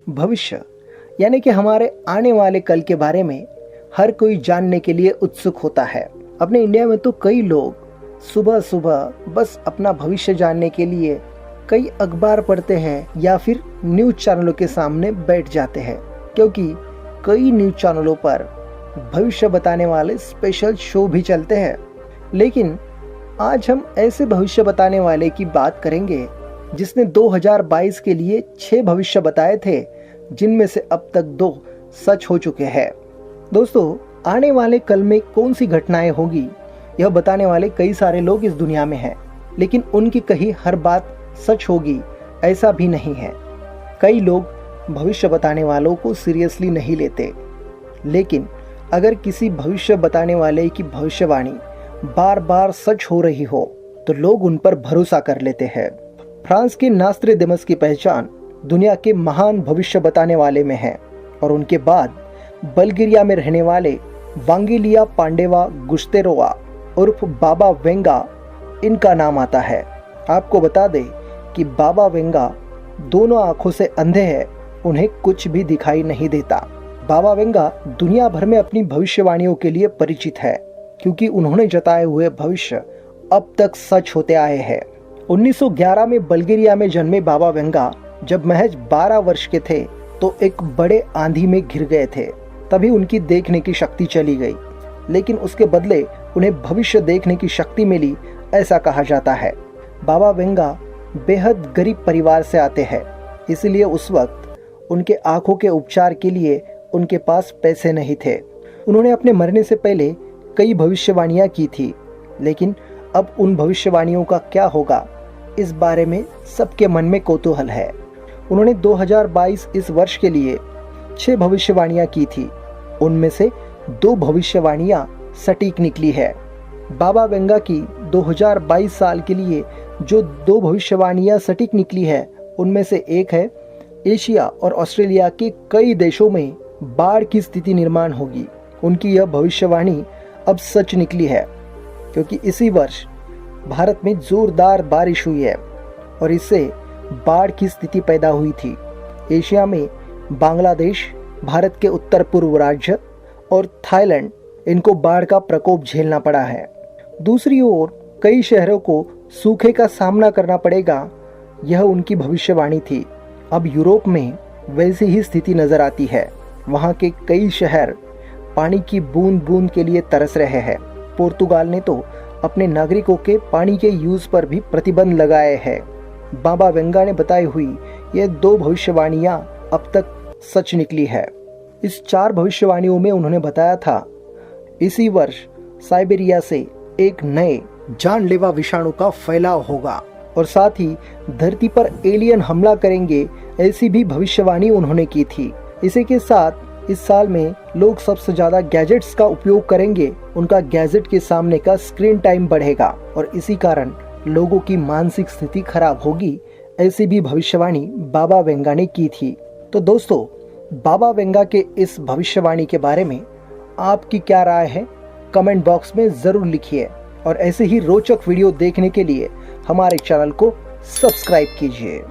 भविष्य यानी कि हमारे आने वाले कल के बारे में हर कोई जानने के लिए उत्सुक होता है। अपने इंडिया में तो कई लोग सुबह सुबह बस अपना भविष्य जानने के लिए कई अखबार पढ़ते हैं या फिर न्यूज़ चैनलों के सामने बैठ जाते हैं, क्योंकि कई न्यूज़ चैनलों पर भविष्य बताने वाले स्पेशल शो भी चलते हैं। लेकिन आज हम ऐसे भविष्य बताने वाले की बात करेंगे जिसने 2022 के लिए 6 भविष्य बताए थे, जिनमें से अब तक 2 सच हो चुके हैं। दोस्तों, आने वाले कल में कौन सी घटनाएं होगी यह बताने वाले कई सारे लोग इस दुनिया में हैं, लेकिन उनकी कही हर बात सच होगी ऐसा भी नहीं है। कई लोग भविष्य बताने वालों को सीरियसली नहीं लेते, लेकिन अगर किसी भविष्य बताने वाले की भविष्यवाणी बार बार सच हो रही हो तो लोग उन पर भरोसा कर लेते हैं। फ्रांस के नास्ट्रेडमस की पहचान दुनिया के महान भविष्य बताने वाले में है और उनके बाद बल्गेरिया में रहने वाले वांगेलिया पांडेवा गुस्तेरोवा उर्फ बाबा वेंगा इनका नाम आता है। आपको बता दें कि बाबा वेंगा दोनों आंखों से अंधे हैं, उन्हें कुछ भी दिखाई नहीं देता। बाबा वेंगा दुनिया भर में अपनी भविष्यवाणियों के लिए परिचित है, क्योंकि उन्होंने जताए हुए भविष्य अब तक सच होते आए हैं। 1911 में बल्गेरिया में जन्मे बाबा वेंगा जब महज 12 वर्ष के थे तो एक बड़े आंधी में घिर गए थे। तभी उनकी देखने की शक्ति चली गई, लेकिन उसके बदले उन्हें भविष्य देखने की शक्ति मिली, ऐसा कहा जाता है। बाबा वेंगा बेहद गरीब परिवार से आते हैं, इसलिए उस वक्त उनके आंखों के उपचार के लिए उनके पास पैसे नहीं थे। उन्होंने अपने मरने से पहले कई भविष्यवाणियां की थी, लेकिन अब उन भविष्यवाणियों का क्या होगा इस बारे में सबके मन में कौतूहल है। उन्होंने 2022 इस वर्ष के लिए 6 भविष्यवाणियां की थी, उनमें से 2 भविष्यवाणियां सटीक निकली है। बाबा वेंगा की 2022 साल के लिए जो 2 भविष्यवाणियां सटीक निकली है, उनमें से एक है एशिया और ऑस्ट्रेलिया के कई देशों में बाढ़ की स्थिति निर्माण होगी। उनकी यह भविष्यवाणी अब सच निकली है, क्योंकि इसी वर्ष भारत में जोरदार बारिश हुई है और इससे बाढ़ की स्थिति पैदा हुई थी। एशिया में बांग्लादेश, भारत के उत्तर पूर्व राज्य और थाईलैंड, इनको बाढ़ का प्रकोप झेलना पड़ा है। दूसरी ओर कई शहरों को सूखे का सामना करना पड़ेगा, यह उनकी भविष्यवाणी थी। अब यूरोप में वैसी ही स्थिति नजर आती है। वहाँ के कई शहर पानी की बूंद बूंद के लिए तरस रहे हैं। पुर्तगाल ने तो अपने नागरिकों के पानी के यूज पर भी प्रतिबंध लगाए हैं। बाबा वेंगा ने बताई हुई ये 2 भविष्यवाणियां अब तक सच निकली है। इस 4 भविष्यवाणियों में उन्होंने बताया था इसी वर्ष साइबेरिया से एक नए जानलेवा विषाणु का फैलाव होगा और साथ ही धरती पर एलियन हमला करेंगे, ऐसी भी भविष्यवाणी उन्होंने की थी। इसी के साथ इस साल में लोग सबसे ज्यादा गैजेट्स का उपयोग करेंगे, उनका गैजेट के सामने का स्क्रीन टाइम बढ़ेगा और इसी कारण लोगों की मानसिक स्थिति खराब होगी, ऐसी भी भविष्यवाणी बाबा वेंगा ने की थी। तो दोस्तों, बाबा वेंगा के इस भविष्यवाणी के बारे में आपकी क्या राय है, कमेंट बॉक्स में जरूर लिखिए और ऐसे ही रोचक वीडियो देखने के लिए हमारे चैनल को सब्सक्राइब कीजिए।